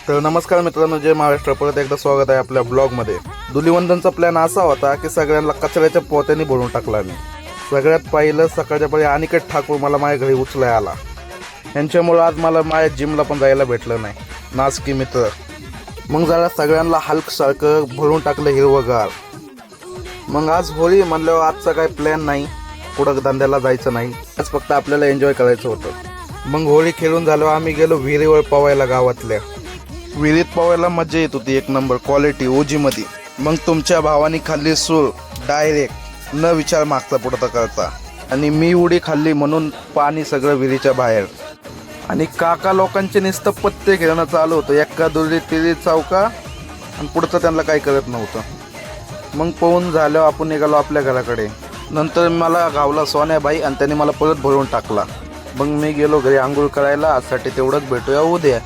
तर नमस्कार मित्रांनो, जय महाराष्ट्र. परत एकदा स्वागत आहे आपल्या ब्लॉगमध्ये. धुलीवंदनचा प्लॅन असा होता की सगळ्यांना कचऱ्याच्या पोत्याने भरून टाकला मी. सगळ्यात पहिलं सकाळच्या पहिले अनिकेत ठाकूर मला माझ्या घरी उचलाय आला. यांच्यामुळं आज मला माझ्या जिमला पण जायला भेटलं नाही. नासकी मित्र. मग जरा सगळ्यांना हलकसारखं भरून टाकलं हिरवगार. मग आज होळी म्हणल्यावर आजचा काही प्लॅन नाही, कुठं धंद्याला जायचं नाही, आज फक्त आपल्याला एन्जॉय करायचं होतं. मग होळी खेळून झाल्यावर आम्ही गेलो विहिरीवर पवायला. गावातल्या विहिरीत पवायला मजा येत होती, एक नंबर क्वालिटी ओजीमध्ये. मग तुमच्या भावानी खाल्ली सूर डायरेक्ट, न विचार मागचा पुढचा करता. आणि मी उडी खाल्ली म्हणून पाणी सगळं विहिरीच्या बाहेर. आणि काका लोकांचे नुसतं पत्ते खेळणं चालू होतं, एक्का दुरी तिरी चौका, आणि पुढचं त्यांना काही करत नव्हतं. मग पोहून झाल्यावर आपण निघालो आपल्या घराकडे. नंतर मला गावला सोन्याबाई आणि त्यांनी मला परत भरून टाकला. मग मी गेलो घरी आंघोळ करायला. आजसाठी तेवढंच, भेटूया उद्या.